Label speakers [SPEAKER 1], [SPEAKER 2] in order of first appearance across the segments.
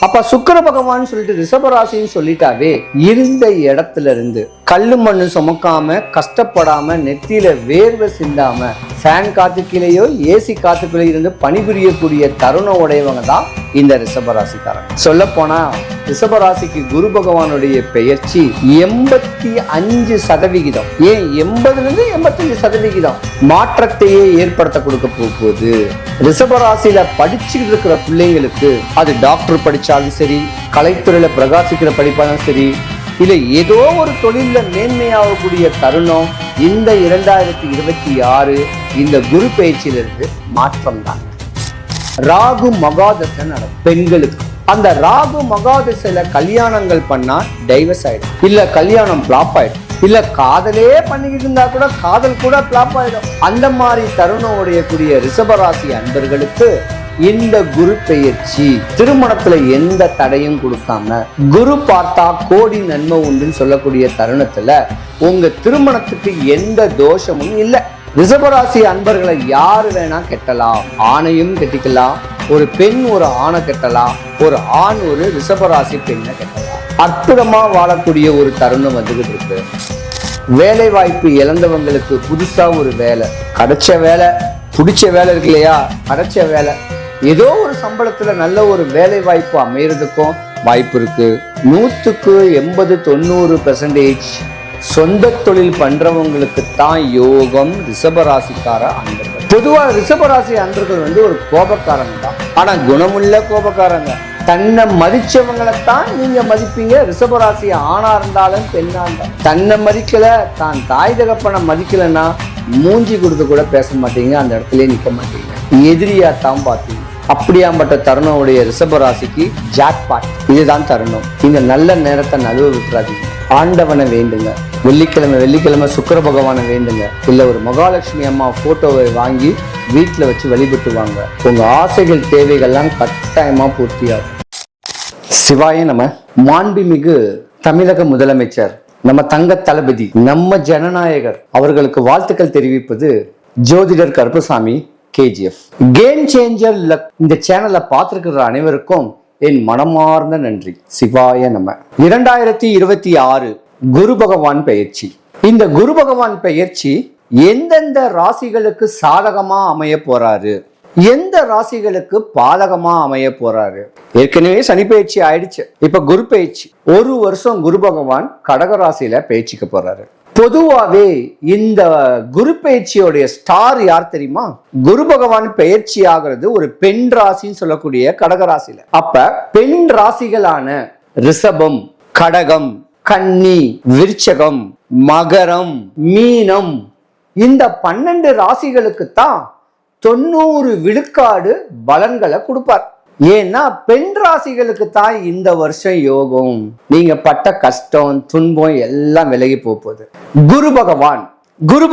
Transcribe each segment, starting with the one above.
[SPEAKER 1] அப்ப சுக்கிர பகவான் சொல்லிட்டு ரிஷபராசின்னு சொல்லிட்டாவே இருந்த இடத்துல இருந்து கல்லு மண்ணு சுமக்காம கஷ்டப்படாம நெத்தியில வேர்வை சிந்தாம ஃபேன் காத்துக்கிலேயோ ஏசி காத்துக்குள்ளே இருந்து பணிபுரியக்கூடிய தருணம் உடையவங்க தான் இந்த ரிஷபராசிக்காரங்க. சொல்ல போனா ரிஷபராசிக்கு குரு பகவானுடைய பெயர்ச்சி 85%, ஏன் 80-85% மாற்றத்தையே ஏற்படுத்த கொடுக்க போகுது. ரிஷபராசியில படிச்சுக்கிட்டு இருக்கிற பிள்ளைங்களுக்கு அது டாக்டர் படிச்சாலும் சரி, கலைத்துறையில பிரகாசிக்கிற படிப்பாலும் சரி, இல்ல ஏதோ ஒரு தொழில மேன்மையாகக்கூடிய தருணம் இந்த 2026 இந்த குரு பயிற்சியிலிருந்து மாற்றம் தான். ராகு மகாதசை நடக்கும் பெண்களுக்கு. அந்த ராகு மகாதசையில கல்யாணங்கள் பண்ணா டைவர்ஸ் ஆயிடும், இல்ல கல்யாணம் பிளாப் ஆயிடும், இல்ல காதலே பண்ணிக்கிட்டு இருந்தா கூட காதல் கூட பிளாப் ஆயிடும். அந்த மாதிரி தருணம் உடையக்கூடிய ரிஷபராசி அன்பர்களுக்கு இந்த குரு பெயர்ச்சி திருமணத்துல எந்த தடையும் கொடுக்காம குரு பார்த்தா கோடி நன்மை உண்டுன்னு சொல்லக்கூடிய தருணத்துல உங்க திருமணத்துக்கு எந்த தோஷமும் இல்லை. ரிஷபராசி அன்பர்களை யாரு வேணா கெட்டலாம், ஆணையும் கெட்டிக்கலாம், ஒரு பெண் ஒரு ஆணை கெட்டலாம், ஒரு ஆண் ஒரு ரிஷபராசி பெண்ணை கெட்டலாம். அற்புதமா வாழக்கூடிய ஒரு தருணம் வந்துகிட்டு இருக்கு. வேலை வாய்ப்பு இழந்தவங்களுக்கு புதுசா ஒரு வேலை கிடைச்ச வேலை, பிடிச்ச வேலை இருக்கு இல்லையா, கிடைச்ச வேலை, ஏதோ ஒரு சம்பளத்துல நல்ல ஒரு வேலை வாய்ப்பு அமையறதுக்கும் வாய்ப்பு இருக்கு. 100-80-90% சொந்த தொழில் பண்றவங்களுக்கு தான் யோகம். ரிஷபராசிக்கார அன்பர்கள் பொதுவா ரிஷபராசி அன்பர்கள் ஒரு கோபக்காரங்க தான், ஆனா குணமுள்ள கோபக்காரங்க. தன்னை மதிச்சவங்களைத்தான் நீங்க மதிப்பீங்க. ரிஷபராசி ஆணா இருந்தாலும் பெண்ணா இருந்தாலும் தன்னை மதிக்கல, தான் தாய் தகப்பனை மதிக்கலன்னா மூஞ்சி கொடுத்து கூட பேச மாட்டீங்க, அந்த இடத்துல நிக்க மாட்டீங்க, எதிரியா தான் பார்த்தீங்க. அப்படியாம்பட்ட தருணம் உடைய ரிஷபராசிக்கு ஜாக்பாட் இதுதான் தருணம். இந்த நல்ல நேரத்தை நழுவ விட்டுறாதீங்க. ஆண்டவனை வேண்டுங்க, வெள்ளிக்கிழமை சுக்கிர பகவானை வேண்டுங்க, இல்ல ஒரு மகாலட்சுமி அம்மா போட்டோவை வாங்கி வீட்டுல வச்சு வழிபட்டு வாங்க. உங்க ஆசைகள் தேவைகள்லாம் கட்டாயமா பூர்த்தியாகும். சிவாய நம. மாண்புமிகு தமிழக முதலமைச்சர் நம்ம தங்க தளபதி நம்ம ஜனநாயகர் அவர்களுக்கு வாழ்த்துக்கள் தெரிவிப்பது ஜோதிடர் Karuppasamy KGF. Game changer luck இந்த சேனலை பார்த்திருக்கிற அனைவருக்கும் என் மனமார்ந்த நன்றி. சிவாய நம. 2026 குரு பகவான் பெயர்ச்சி. இந்த குரு பகவான் பெயர்ச்சி எந்தெந்த ராசிகளுக்கு சாதகமா அமைய போறாரு, எந்த ராசிகளுக்கு பாதகமா அமைய போறாரு. ஏற்கனவே சனி பயிற்சி ஆயிடுச்சு, இப்ப குரு பயிற்சி. ஒரு வருஷம் குரு பகவான் கடக ராசியில பயிற்சிக்க போறாரு. பொதுவாவே இந்த குரு பயிற்சியோடைய ஸ்டார் யார் தெரியுமா? குரு பகவான் பயிற்சி ஆகிறது ஒரு பெண் ராசின்னு சொல்லக்கூடிய கடக ராசியில. அப்ப பெண் ராசிகளான ரிஷபம், கடகம், கன்னி, விருச்சகம், மகரம், மீனம், இந்த 12 ராசிகளுக்கு தான் 90 விழுக்காடு பலன்களை கொடுப்பார். ஏன்னா பெண் ராசிகளுக்கு தான் இந்த வருஷம் யோகம். நீங்க பட்ட கஷ்டம் துன்பம் எல்லாம் விலகி போகுது. குரு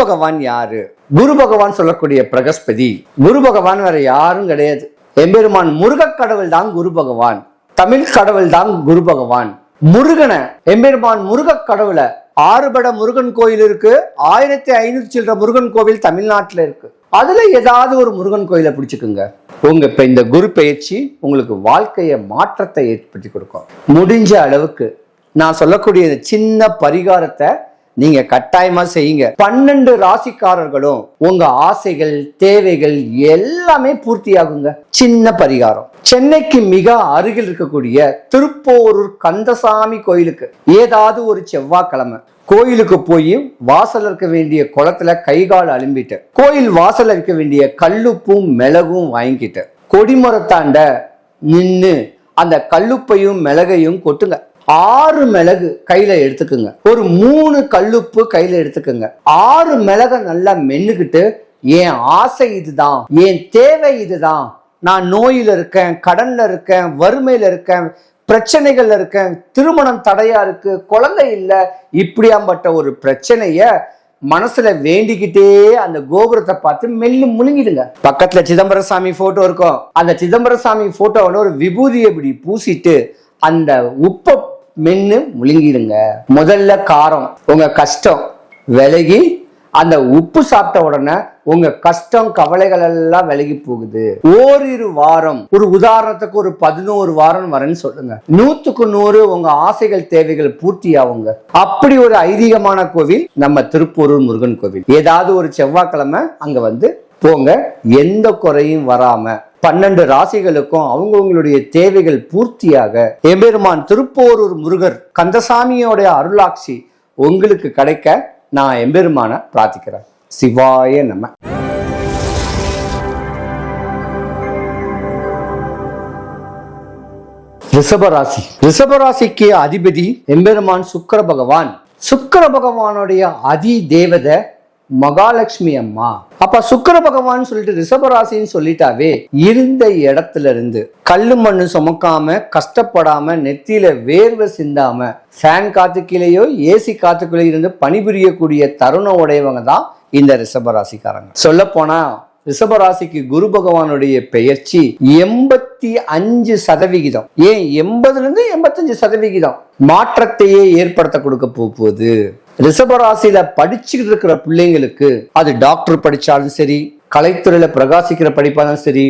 [SPEAKER 1] பகவான் யாரு? குரு பகவான் சொல்லக்கூடிய பிரகஸ்பதி. குரு பகவான் வேற யாரும் கிடையாது, எம்பெருமான் முருக கடவுள் தான் குரு பகவான். தமிழ் கடவுள் தான் குரு பகவான். முருகனை எம்பெருமான் முருக கடவுளை 6 பட முருகன் கோயில் இருக்கு, 1500 சில்லற முருகன் கோவில் தமிழ்நாட்டுல இருக்கு. அதுல ஏதாவது ஒரு முருகன் கோயிலை பிடிச்சுக்குங்க. உங்க இப்ப இந்த குரு பயிற்சி உங்களுக்கு வாழ்க்கைய மாற்றத்தை ஏற்படுத்தி கொடுக்கும். முடிஞ்ச அளவுக்கு நான் சொல்லக்கூடிய சின்ன பரிகாரத்தை நீங்க கட்டாயமா செய்யுங்க. 12 ராசிக்காரர்களும் உங்க ஆசைகள் தேவைகள் எல்லாமே பூர்த்தியாகுங்க. சின்ன பரிகாரம். சென்னைக்கு மிக அருகில் இருக்கக்கூடிய திருப்போரூர் கந்தசாமி கோயிலுக்கு ஏதாவது ஒரு செவ்வாய்க்கிழமை கோயிலுக்கு போய் வாசல் இருக்க வேண்டிய குளத்துல கைகால் அலும்பிட்டு கோயில் வாசல் இருக்க வேண்டிய கல்லுப்பும் மிளகும் வாங்கிட்டு கொடிமரத்தாண்ட நின்று அந்த கல்லுப்பையும் மிளகையும் கொட்டுங்க. 6 மிளகு கையில எடுத்துக்குங்க, ஒரு 3 கல்லுப்பு கையில எடுத்துக்குங்க. 6 மிளகை நல்லா மென்னுக்கிட்டு, என் ஆசை இதுதான், என் தேவை இதுதான், நான் நோயில இருக்கேன், கடன்ல இருக்கேன், வறுமையில இருக்கேன், பிரச்சனைகள்ல இருக்கேன், திருமணம் தடையா இருக்கு, குழந்தை இல்லை, இப்படியாம்பட்ட ஒரு பிரச்சனைய மனசுல வேண்டிக்கிட்டே அந்த கோபுரத்தை பார்த்து மெல்லு முழுங்கிடுங்க. பக்கத்துல சிதம்பரசாமி போட்டோ இருக்கும், அந்த சிதம்பரசாமி போட்டோவோட ஒரு விபூதியை இப்படி பூசிட்டு அந்த உப்பை மென்னு முழுங்கிடுங்க. முதல்ல காரம் உங்க கஷ்டம் விலகி அந்த உப்பு சாப்பிட்ட உடனே உங்க கஷ்டம் கவலைகள் எல்லாம் விலகி போகுது. ஓரிரு வாரம், ஒரு உதாரணத்துக்கு ஒரு 11 வாரம் வரேன்னு சொல்லுங்க, 100க்கு 100 உங்க ஆசைகள் தேவைகள் பூர்த்தி ஆகுங்க. அப்படி ஒரு ஐதீகமான கோவில் நம்ம திருப்போரூர் முருகன் கோவில். ஏதாவது ஒரு செவ்வாய்க்கிழமை அங்க வந்து போங்க, எந்த குறையும் வராம 12 ராசிகளுக்கும் அவங்களுடைய தேவைகள் பூர்த்தியாக எம்பெருமான் திருப்போரூர் முருகர் கந்தசாமியோட அருளாட்சி உங்களுக்கு கிடைக்க நான் எம்பெருமான பிரார்த்திக்கிறேன். சிவாய நம. ரிஷபராசி. ரிஷபராசிக்கு அதிபதி எம்பெருமான் சுக்கிர பகவான். சுக்கிர பகவானுடைய அதி தேவதை மகாலட்சுமி அம்மா. அப்ப சுக்கிர பகவான் சொல்லிட்டு ரிஷபராசின்னு சொல்லிட்டாவே இருந்த இடத்துல இருந்து கல்லு மண்ணு சுமக்காம கஷ்டப்படாம நெத்தியில வேர்வை சிந்தாம ஃபேன் காத்துக்கிலேயோ ஏசி காத்துக்குள்ளே இருந்து பணிபுரியக்கூடிய தருணம் உடையவங்க தான் இந்த ரிஷபராசிக்காரங்க. சொல்ல போனா ரிஷபராசிக்கு குரு பகவானுடைய பெயர்ச்சி 85%, ஏன் 80% 85% மாற்றத்தையே ஏற்படுத்த கொடுக்க போகுது. ரிஷபராசியில படிச்சுக்கிட்டு இருக்கிற பிள்ளைங்களுக்கு அது டாக்டர் படிச்சாலும் சரி, கலைத்துறையில பிரகாசிக்கிற படிப்பாலும் சரி,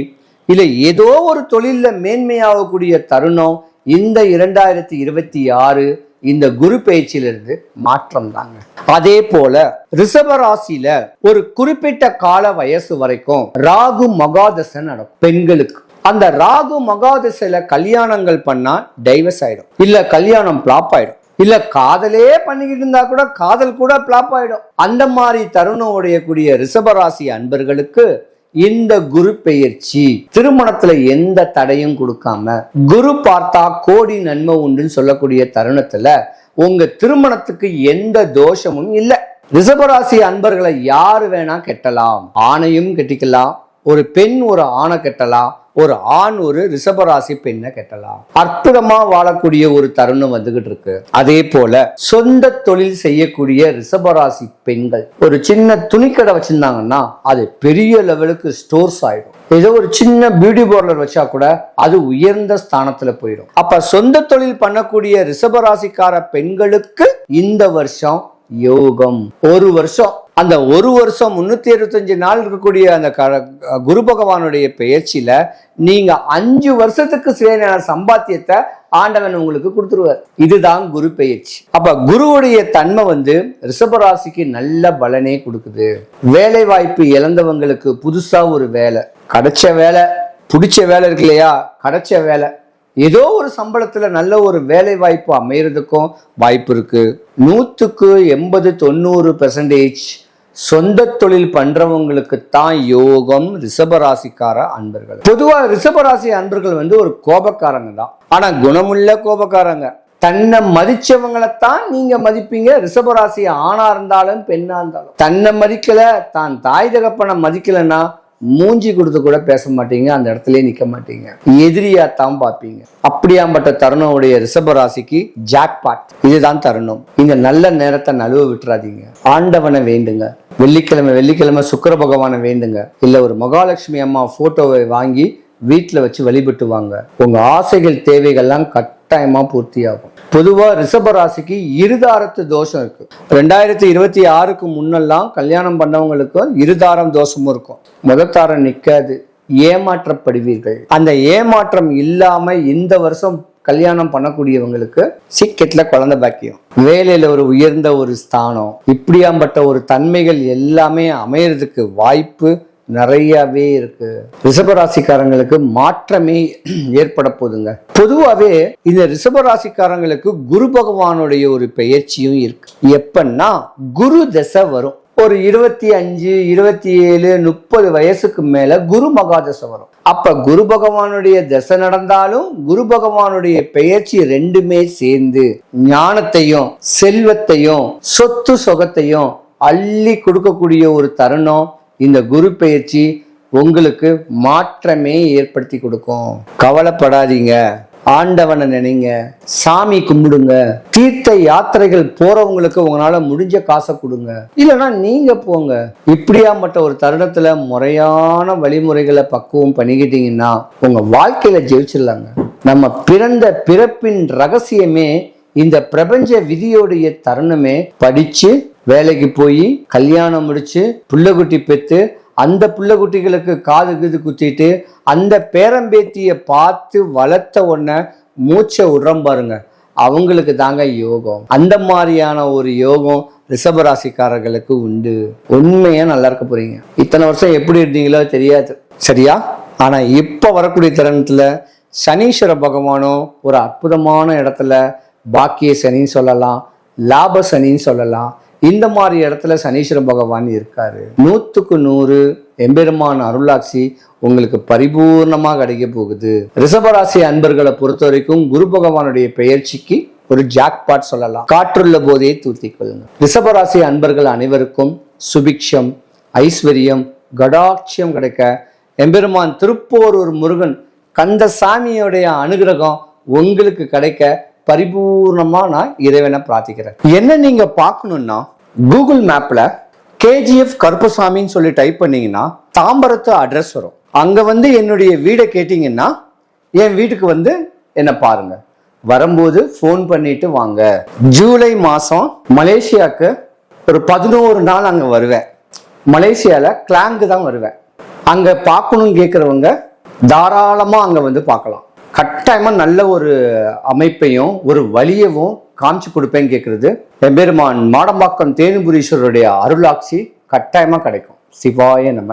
[SPEAKER 1] இல்ல ஏதோ ஒரு தொழில மேன்மையாகக்கூடிய தருணம் இந்த 2026 இந்த குரு பயிற்சியிலிருந்து மாற்றம் தாங்க. அதே போல ரிஷபராசியில ஒரு குறிப்பிட்ட கால வயசு வரைக்கும் ராகு மகாதசை நடக்கும் பெண்களுக்கு. அந்த ராகு மகாதசையில கல்யாணங்கள் பண்ணா டைவர்ஸ் ஆயிடும், இல்ல கல்யாணம் பிளாப் ஆயிடும், இல்ல காதலே பண்ணிக்கிட்டு இருந்தா கூட காதல் கூட பிளாப் ஆயிடும். அந்த மாதிரி தருணம் உடையக்கூடிய ரிஷபராசி அன்பர்களுக்கு இந்த குரு பெயர்ச்சி திருமணத்துல எந்த தடையும் கொடுக்காம குரு பார்த்தா கோடி நன்மை உண்டுன்னு சொல்லக்கூடிய தருணத்துல உங்க திருமணத்துக்கு எந்த தோஷமும் இல்லை. ரிஷபராசி அன்பர்களை யாரு வேணா கெட்டலாம், ஆணையும் கெட்டிக்கலாம், ஒரு பெண் ஒரு ஆணை கெட்டலாம், ஒரு ஆண் ஒரு ரிஷபராசி பெண்ணை கெட்டலாம். அற்புதமா வாழக்கூடிய ஒரு தருணம் வந்துகிட்டு இருக்கு. அதே போல சொந்த தொழில் செய்யக்கூடிய ரிஷபராசி பெண்கள் ஒரு சின்ன துணிக்கடை வச்சிருந்தாங்கன்னா அது பெரிய லெவலுக்கு ஸ்டோர்ஸ் ஆயிடும். ஏதோ ஒரு சின்ன பியூட்டி பார்லர் வச்சா கூட அது உயர்ந்த ஸ்தானத்துல போயிடும். அப்ப சொந்த தொழில் பண்ணக்கூடிய ரிஷபராசிக்கார பெண்களுக்கு இந்த வருஷம் யோகம். ஒரு வருஷம், அந்த ஒரு வருஷம் 365 நாள் இருக்கக்கூடிய அந்த குரு பகவானுடைய பெயர்ச்சியில நீங்க 5 வருஷத்துக்கு சில சம்பாத்தியத்தை ஆண்டவன் உங்களுக்கு கொடுத்துருவார். இதுதான் குரு பெயர்ச்சி. அப்ப குருவுடைய தன்மை ரிஷபராசிக்கு நல்ல பலனே கொடுக்குது. வேலை வாய்ப்பு இழந்தவங்களுக்கு புதுசா ஒரு வேலை கிடைச்ச வேலை, பிடிச்ச வேலை இருக்கு இல்லையா, கிடைச்ச வேலை, ஏதோ ஒரு சம்பளத்துல நல்ல ஒரு வேலை வாய்ப்பு அமையறதுக்கும் வாய்ப்பு இருக்கு. 100க்கு 80-90% சொந்த தொழில் பண்றவங்களுக்கு தான் யோகம். ரிஷபராசிக்கார அன்பர்கள் பொதுவா ரிஷபராசி அன்பர்கள் ஒரு கோபக்காரங்க தான், ஆனா குணமுள்ள கோபக்காரங்க. தன்னை மதிச்சவங்களைத்தான் நீங்க மதிப்பீங்க. ரிஷபராசி ஆணா இருந்தாலும் பெண்ணா இருந்தாலும் தன்னை மதிக்கல, தான் தாய் தகப்பனை மதிக்கலன்னா மூஞ்சி கொடுத்து கூட பேச மாட்டீங்க, அந்த இடத்துல நிக்க மாட்டீங்க, எதிரியாத்தான் பார்ப்பீங்க. அப்படியாம்பட்ட தருணம் உடைய ரிஷபராசிக்கு ஜாக்பாட். இதுதான் தருணம். இந்த நல்ல நேரத்தை நழுவ விட்டுறாதீங்க. ஆண்டவனை வேண்டுங்க. வெள்ளிக்கிழமை சுக்கிர பகவானை வேண்டுங்க. இல்ல ஒரு மகாலட்சுமி அம்மா போட்டோவை வாங்கி வீட்டுல வச்சு வழிபட்டு வாங்க. உங்க ஆசைகள் தேவைகள்லாம் கட்டாயமா பூர்த்தியாகும். பொதுவா ரிஷபராசிக்கு இருதாரத்து தோஷம் இருக்கு. 2026க்கு முன்னெல்லாம் கல்யாணம் பண்ணவங்களுக்கு இருதாரம் தோஷமும் இருக்கும். முதத்தாரம் நிக்காது, ஏமாற்றப்படுவீர்கள். அந்த ஏமாற்றம் இல்லாம இந்த வருஷம் கல்யாணம் பண்ணக்கூடியவங்களுக்கு சீக்கிரத்துல குழந்தை பாக்கியம், வேலையில ஒரு உயர்ந்த ஒரு ஸ்தானம், இப்படியாம்பட்ட ஒரு தன்மைகள் எல்லாமே அமையறதுக்கு வாய்ப்பு நிறையவே இருக்கு. ரிஷபராசிக்காரங்களுக்கு மாற்றமே ஏற்பட போதுங்க. பொதுவாவே இந்த ரிஷபராசிக்காரங்களுக்கு குரு பகவானுடைய ஒரு பெயர்ச்சியும் இருக்கு. எப்பன்னா குரு தசை வரும். ஒரு 25, 27, 30 வயசுக்கு மேல குரு மகாதசை வரும். அப்ப குரு பகவானுடைய தசை நடந்தாலும் குரு பகவானுடைய பெயர்ச்சி ரெண்டுமே சேர்ந்து ஞானத்தையும் செல்வத்தையும் சொத்து சொகத்தையும் அள்ளி கொடுக்கக்கூடிய ஒரு தருணம். இந்த குரு பெயர்ச்சி உங்களுக்கு மாற்றமே ஏற்படுத்தி கொடுக்கும். கவலைப்படாதீங்க, ஆண்டவனை நினைங்க, சாமி கும்பிடுங்க. தீர்த்த யாத்திரைகள் போறவங்களுக்கு உங்களால முடிஞ்ச காசை கொடுங்க, இல்லைன்னா நீங்க போங்க. இப்படியாப்பட்ட ஒரு தருணத்துல முறையான வழிமுறைகளை பக்குவம் பண்ணிக்கிட்டீங்கன்னா உங்க வாழ்க்கையில ஜெயிச்சிடலாங்க. நம்ம பிறந்த பிறப்பின் ரகசியமே இந்த பிரபஞ்ச விதியோடைய தருணமே படிச்சு வேலைக்கு போய் கல்யாணம் முடிச்சு புள்ளக்குட்டி பெற்று அந்த புள்ளக்குட்டிகளுக்கு காது கீது குத்திட்டு அந்த பேரம்பேத்திய பார்த்து வளர்த்த உடனே மூச்சை விடுறோம் பாருங்க, அவங்களுக்கு தாங்க யோகம். அந்த மாதிரியான ஒரு யோகம் ரிஷபராசிக்காரர்களுக்கு உண்டு. உண்மையா நல்லா இருக்க போறீங்க. இத்தனை வருஷம் எப்படி இருந்தீங்களோ தெரியாது, சரியா? ஆனா இப்ப வரக்கூடிய தருணத்துல சனீஸ்வர பகவானும் ஒரு அற்புதமான இடத்துல பாக்கிய சனின்னு சொல்லலாம், லாப சனின்னு சொல்லலாம். இந்த மாதிரி இடத்துல சனீஸ்வர பகவான் இருக்காரு. 100க்கு 100 எம்பெருமான் அருளாட்சி உங்களுக்கு பரிபூர்ணமா கிடைக்க போகுது. ரிஷபராசி அன்பர்களை பொறுத்த வரைக்கும் குரு பகவானுடைய பெயர்ச்சிக்கு ஒரு ஜாக்பாட் சொல்லலாம். காற்றுள்ள போதே தூத்தி கொள்ளுங்க. ரிஷபராசி அன்பர்கள் அனைவருக்கும் சுபிக்ஷம், ஐஸ்வர்யம், கடாட்சியம் கிடைக்க எம்பெருமான் திருப்போரூர் முருகன் கந்தசாமியோடைய அனுகிரகம் உங்களுக்கு கிடைக்க பரிபூர்ணமா நான் இறைவனை பிரார்த்திக்கிறேன். என்ன நீங்க பார்க்கணும்னா கூகுள் மேப்ல KGF கருப்பசாமின்னு சொல்லி டைப் பண்ணீங்கன்னா தாம்பரத்து அட்ரஸ் வரும். அங்க என்னுடைய வீடை கேட்டீங்கன்னா என் வீட்டுக்கு என்ன பாருங்க. வரும்போது ஃபோன் பண்ணிட்டு வாங்க. ஜூலை மாசம் மலேசியாவுக்கு ஒரு 11 நாள் அங்க வருவேன். மலேசியால கிளாங்கு தான் வருவேன். அங்க பார்க்கணும் கேட்கறவங்க தாராளமா அங்க பார்க்கலாம். கட்டாயமா நல்ல ஒரு அமைப்பையும் ஒரு வழியவும் காமிச்சு கொடுப்பேன்னு கேட்கறது எம்பெருமான் மாடம்பாக்கம் தேனுபுரீஸ்வரருடைய அருளாட்சி கட்டாயமா கிடைக்கும். சிவாய நம.